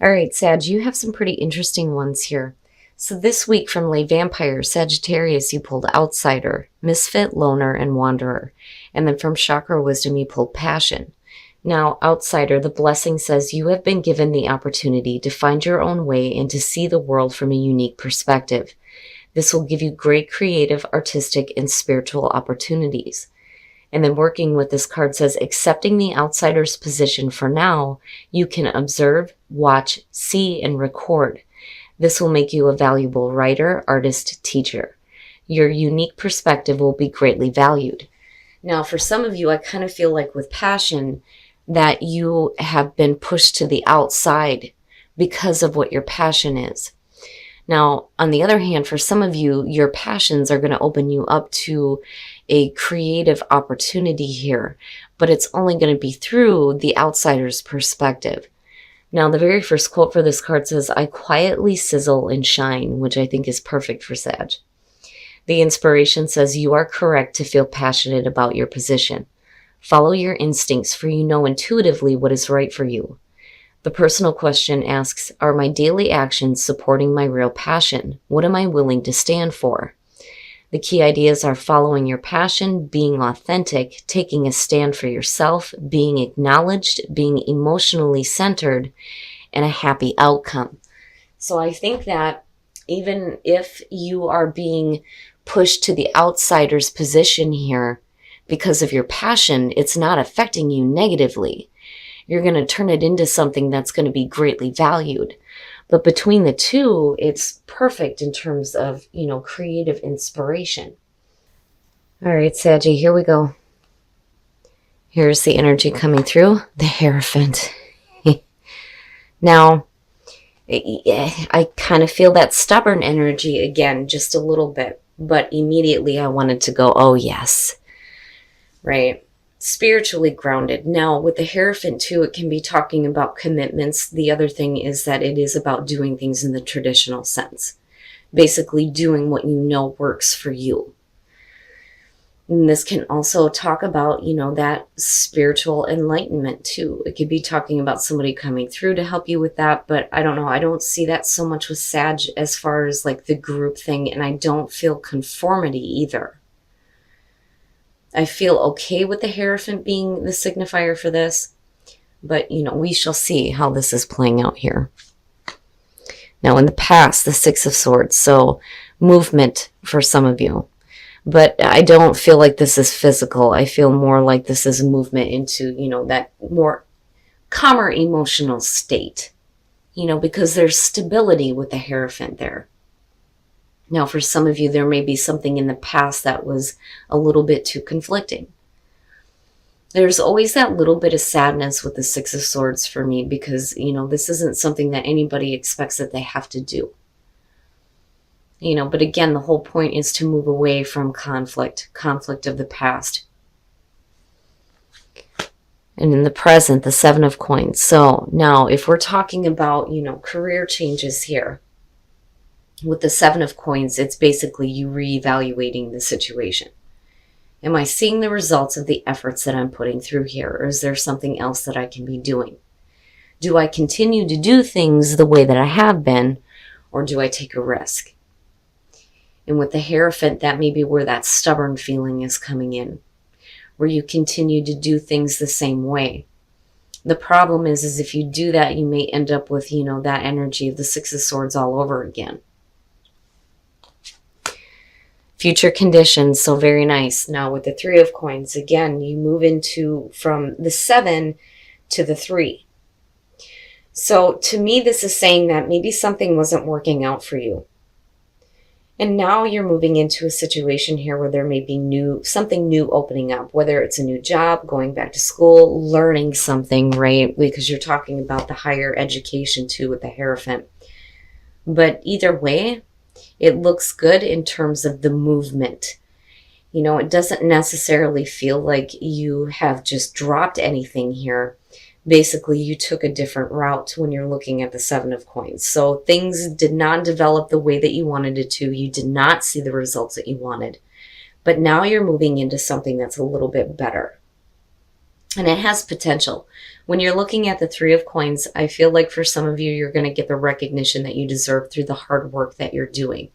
All right, Sag, you have some pretty interesting ones here. So this week from Lay Vampire, Sagittarius, you pulled Outsider, Misfit, Loner, and Wanderer. And then from Chakra Wisdom, you pulled Passion. Now, Outsider, the blessing says you have been given the opportunity to find your own way and to see the world from a unique perspective. This will give you great creative, artistic, and spiritual opportunities. And then working with this card says, accepting the outsider's position for now, you can observe, watch, see, and record. This will make you a valuable writer, artist, teacher. Your unique perspective will be greatly valued. Now, for some of you, I kind of feel like with Passion that you have been pushed to the outside because of what your passion is. Now, on the other hand, for some of you, your passions are going to open you up to a creative opportunity here, but it's only going to be through the outsider's perspective. Now, the very first quote for this card says, I quietly sizzle and shine, which I think is perfect for Sag. The inspiration says, you are correct to feel passionate about your position. Follow your instincts, for you know intuitively what is right for you. The personal question asks, are my daily actions supporting my real passion? What am I willing to stand for? The key ideas are following your passion, being authentic, taking a stand for yourself, being acknowledged, being emotionally centered, and a happy outcome. So I think that even if you are being pushed to the outsider's position here because of your passion, it's not affecting you negatively. You're going to turn it into something that's going to be greatly valued. But between the two, it's perfect in terms of, creative inspiration. All right, Saggy, here we go. Here's the energy coming through, the Hierophant. Now, I kind of feel that stubborn energy again, just a little bit. But immediately I wanted to go, oh, yes. Right? Spiritually grounded. Now, with the Hierophant too, it can be talking about commitments. The other thing is that it is about doing things in the traditional sense. Basically doing what you know works for you. And this can also talk about, that spiritual enlightenment too. It could be talking about somebody coming through to help you with that, but I don't know. I don't see that so much with Sag as far as like the group thing, and I don't feel conformity either. I feel okay with the Hierophant being the signifier for this, but, we shall see how this is playing out here. Now, in the past, the Six of Swords, so movement for some of you. But I don't feel like this is physical. I feel more like this is movement into, that more calmer emotional state, because there's stability with the Hierophant there. Now, for some of you, there may be something in the past that was a little bit too conflicting. There's always that little bit of sadness with the Six of Swords for me because, this isn't something that anybody expects that they have to do. But again, the whole point is to move away from conflict of the past. And in the present, the Seven of Coins. So now, if we're talking about, career changes here, with the Seven of Coins, it's basically you reevaluating the situation. Am I seeing the results of the efforts that I'm putting through here, or is there something else that I can be doing? Do I continue to do things the way that I have been, or do I take a risk? And with the Hierophant, that may be where that stubborn feeling is coming in, where you continue to do things the same way. The problem is if you do that, you may end up with, that energy of the Six of Swords all over again. Future conditions, so very nice. Now with the Three of Coins, again, you move into from the 7 to the 3. So to me, this is saying that maybe something wasn't working out for you. And now you're moving into a situation here where there may be something new opening up, whether it's a new job, going back to school, learning something, right? Because you're talking about the higher education too with the Hierophant. But either way, it looks good in terms of the movement. It doesn't necessarily feel like you have just dropped anything here. Basically, you took a different route when you're looking at the Seven of Coins. So things did not develop the way that you wanted it to. You did not see the results that you wanted. But now you're moving into something that's a little bit better. And it has potential. When you're looking at the Three of Coins, I feel like for some of you, you're going to get the recognition that you deserve through the hard work that you're doing.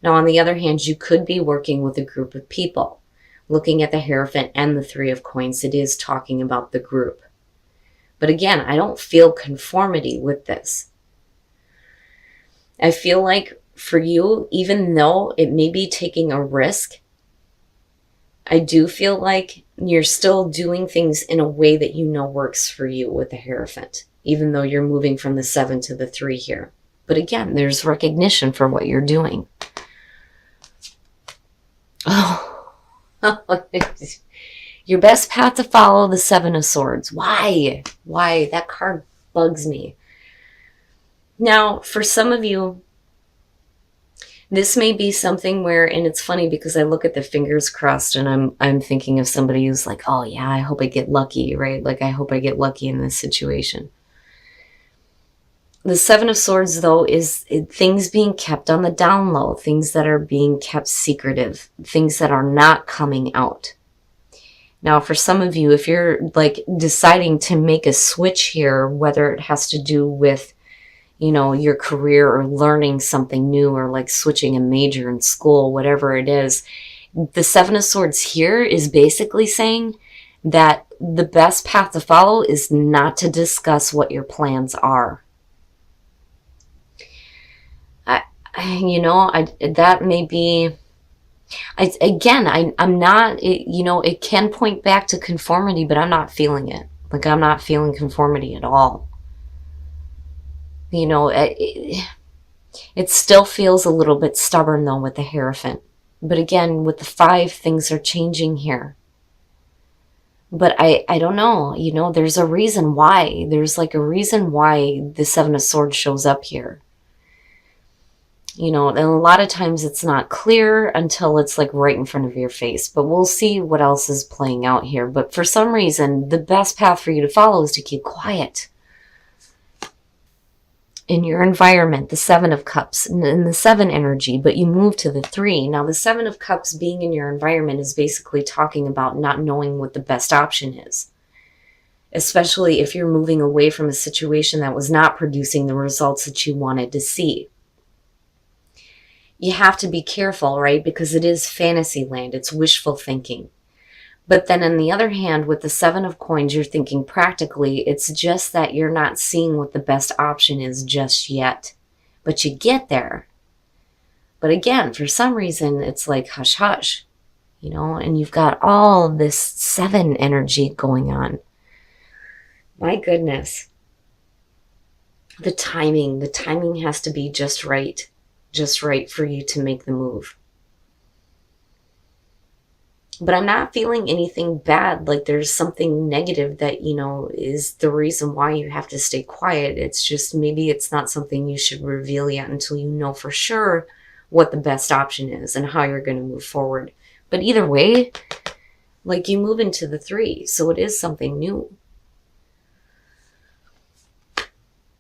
Now, on the other hand, you could be working with a group of people. Looking at the Hierophant and the Three of Coins, it is talking about the group. But again, I don't feel conformity with this. I feel like for you, even though it may be taking a risk, I do feel like you're still doing things in a way that you know works for you with the Hierophant, even though you're moving from the 7 to the 3 here. But again, there's recognition for what you're doing. Oh, your best path to follow, the 7 of Swords. Why? Why? That card bugs me. Now, for some of you, this may be something where, and it's funny because I look at the fingers crossed and I'm thinking of somebody who's like, oh yeah, I hope I get lucky, right? Like I hope I get lucky in this situation. The 7 of Swords, though, is things being kept on the down low, things that are being kept secretive, things that are not coming out. Now, for some of you, if you're like deciding to make a switch here, whether it has to do with, you know, your career or learning something new or like switching a major in school, whatever it is, the 7 of Swords here is basically saying that the best path to follow is not to discuss what your plans are. That may be, I'm not, it can point back to conformity, but I'm not feeling it. Like I'm not feeling conformity at all. You know, it still feels a little bit stubborn though with the Hierophant. But again, with the 5, things are changing here. But I don't know, you know, there's a reason why. There's like a reason why the 7 of Swords shows up here. You know, and a lot of times it's not clear until it's like right in front of your face. But we'll see what else is playing out here. But for some reason, the best path for you to follow is to keep quiet. In your environment, the 7 of Cups, and the 7 energy, but you move to the 3. Now, the 7 of Cups being in your environment is basically talking about not knowing what the best option is. Especially if you're moving away from a situation that was not producing the results that you wanted to see. You have to be careful, right? Because it is fantasy land. It's wishful thinking. But then on the other hand, with the 7 of Coins, you're thinking practically. It's just that you're not seeing what the best option is just yet. But you get there. But again, for some reason, it's like hush hush. You know, and you've got all this 7 energy going on. My goodness. The timing has to be just right for you to make the move. But I'm not feeling anything bad, like there's something negative that, you know, is the reason why you have to stay quiet. It's just maybe it's not something you should reveal yet until you know for sure what the best option is and how you're going to move forward. But either way, like you move into the 3, so it is something new.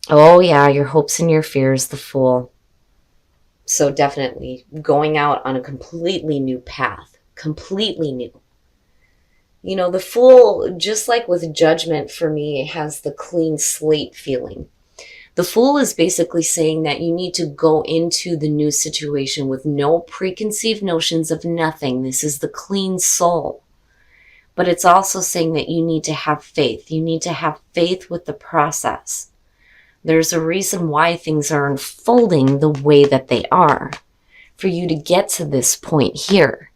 Oh yeah, your hopes and your fears, the Fool. So definitely going out on a completely new path, completely new. You know, the Fool, just like with Judgment for me, has the clean slate feeling. The Fool is basically saying that you need to go into the new situation with no preconceived notions of nothing. This is the clean soul. But it's also saying that you need to have faith. You need to have faith with the process. There's a reason why things are unfolding the way that they are for you to get to this point here.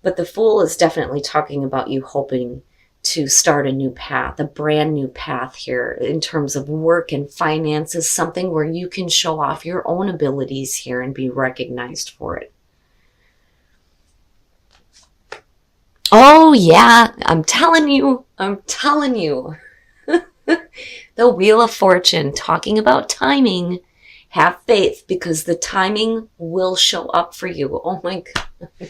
But the Fool is definitely talking about you hoping to start a new path, a brand new path here in terms of work and finances, something where you can show off your own abilities here and be recognized for it. Oh yeah, I'm telling you. The Wheel of Fortune, talking about timing. Have faith because the timing will show up for you. Oh my God.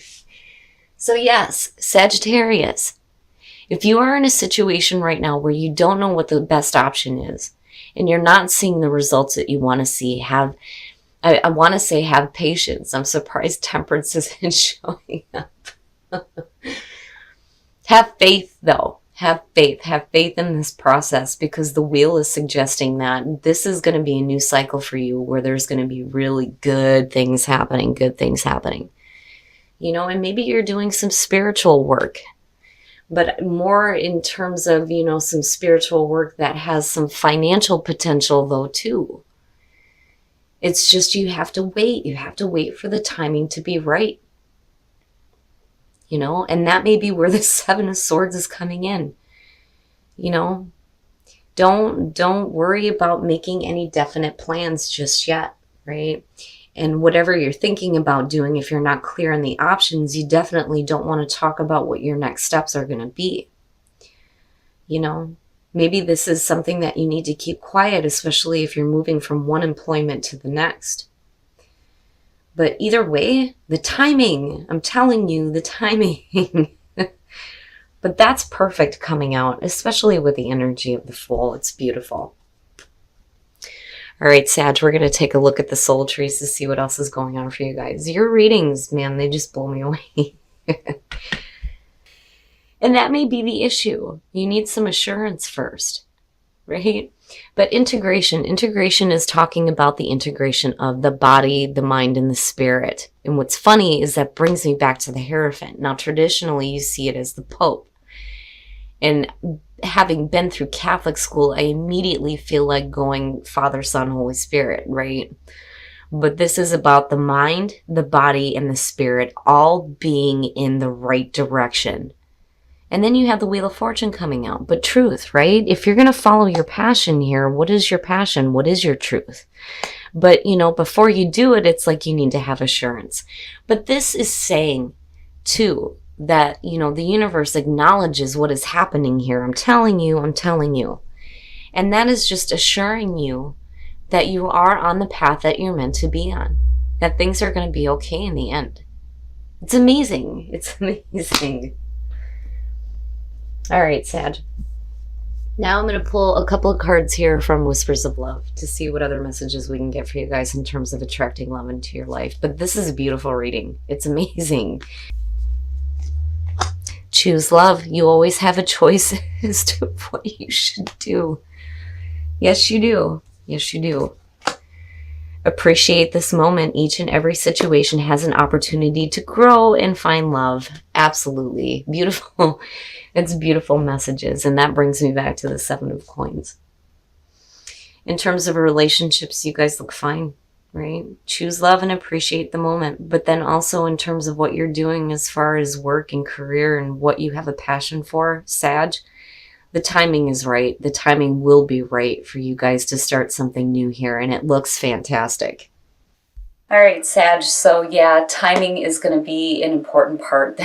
So yes, Sagittarius, if you are in a situation right now where you don't know what the best option is and you're not seeing the results that you want to see, I want to say have patience. I'm surprised Temperance isn't showing up. Have faith though. Have faith. Have faith in this process, because the wheel is suggesting that this is going to be a new cycle for you where there's going to be really good things happening, and maybe you're doing some spiritual work, but more in terms of, some spiritual work that has some financial potential though too. It's just you have to wait. You have to wait for the timing to be right. And that may be where the Seven of Swords is coming in. Don't worry about making any definite plans just yet, right? And whatever you're thinking about doing, if you're not clear on the options, you definitely don't want to talk about what your next steps are going to be. Maybe this is something that you need to keep quiet, especially if you're moving from one employment to the next. But either way, the timing, I'm telling you, the timing. But that's perfect coming out, especially with the energy of the Fool. It's beautiful. All right, Sag, we're going to take a look at the soul trees to see what else is going on for you guys. Your readings, man, they just blow me away. And that may be the issue. You need some assurance first, right? But integration is talking about the integration of the body, the mind, and the spirit. And what's funny is that brings me back to the Hierophant. Now, traditionally, you see it as the Pope. And having been through Catholic school, I immediately feel like going Father, Son, Holy Spirit, right? But this is about the mind, the body, and the spirit all being in the right direction. And then you have the Wheel of Fortune coming out. But truth, right? If you're going to follow your passion here, what is your passion? What is your truth? But, before you do it, it's like you need to have assurance. But this is saying, too, that, the universe acknowledges what is happening here. I'm telling you. And that is just assuring you that you are on the path that you're meant to be on. That things are going to be okay in the end. It's amazing. It's amazing. All right, Sag. Now I'm going to pull a couple of cards here from Whispers of Love to see what other messages we can get for you guys in terms of attracting love into your life. But this is a beautiful reading. It's amazing. Choose love. You always have a choice as to what you should do. Yes, you do. Yes, you do. Appreciate this moment. Each and every situation has an opportunity to grow and find love. Absolutely. Beautiful. It's beautiful messages. And that brings me back to the Seven of Coins. In terms of relationships, you guys look fine, right? Choose love and appreciate the moment. But then also in terms of what you're doing as far as work and career and what you have a passion for, Sag, the timing is right. The timing will be right for you guys to start something new here. And it looks fantastic. All right, Sag. So yeah, timing is going to be an important part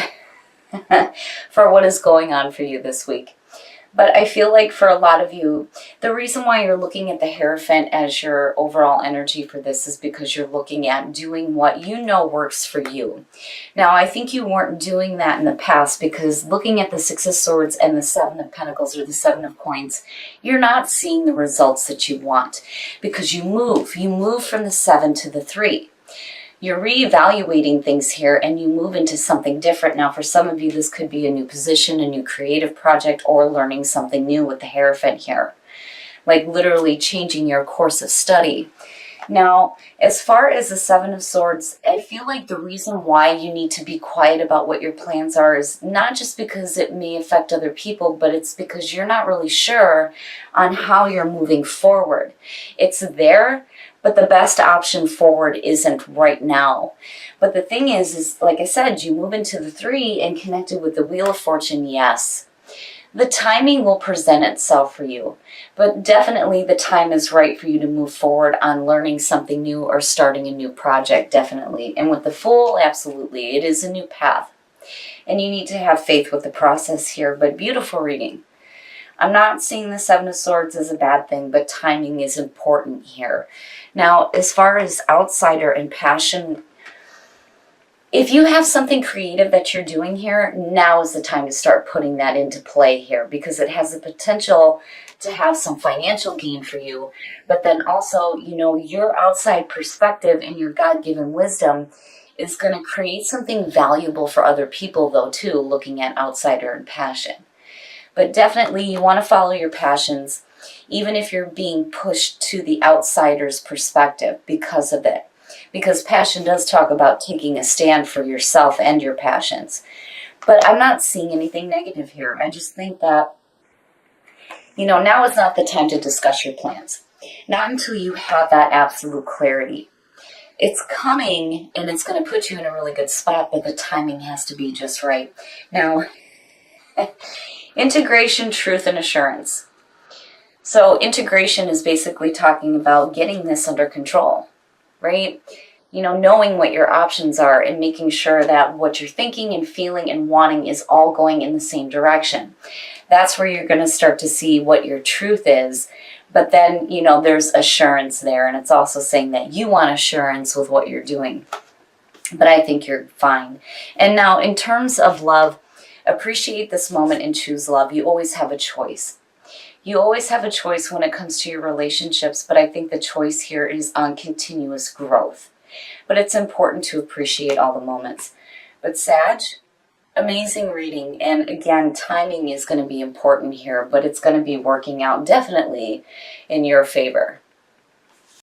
for what is going on for you this week. But I feel like for a lot of you, the reason why you're looking at the Hierophant as your overall energy for this is because you're looking at doing what you know works for you. Now, I think you weren't doing that in the past because looking at the Six of Swords and the Seven of Pentacles or the Seven of Coins, you're not seeing the results that you want because you move. You move from the 7 to the 3. You're reevaluating things here and you move into something different. Now, for some of you, this could be a new position, a new creative project, or learning something new with the Hierophant here. Like literally changing your course of study. Now, as far as the Seven of Swords, I feel like the reason why you need to be quiet about what your plans are is not just because it may affect other people, but it's because you're not really sure on how you're moving forward. It's there, but the best option forward isn't right now. But the thing is like I said, you move into the 3 and connected with the Wheel of Fortune, yes. The timing will present itself for you, but definitely the time is right for you to move forward on learning something new or starting a new project, definitely. And with the Fool, absolutely, it is a new path. And you need to have faith with the process here, but beautiful reading. I'm not seeing the Seven of Swords as a bad thing, but timing is important here. Now, as far as outsider and passion, if you have something creative that you're doing here, now is the time to start putting that into play here because it has the potential to have some financial gain for you. But then also, your outside perspective and your God-given wisdom is going to create something valuable for other people, though, too, looking at outsider and passion. But definitely you want to follow your passions, even if you're being pushed to the outsider's perspective because of it. Because passion does talk about taking a stand for yourself and your passions. But I'm not seeing anything negative here. I just think that, now is not the time to discuss your plans. Not until you have that absolute clarity. It's coming, and it's going to put you in a really good spot, but the timing has to be just right. Now, integration, truth, and assurance. So integration is basically talking about getting this under control, right? Knowing what your options are and making sure that what you're thinking and feeling and wanting is all going in the same direction. That's where you're going to start to see what your truth is. But then, there's assurance there. And it's also saying that you want assurance with what you're doing. But I think you're fine. And now, in terms of love, appreciate this moment and choose love. You always have a choice. You always have a choice when it comes to your relationships. But I think the choice here is on continuous growth. But it's important to appreciate all the moments. But Sag, amazing reading. And again, timing is going to be important here, but it's going to be working out definitely in your favor.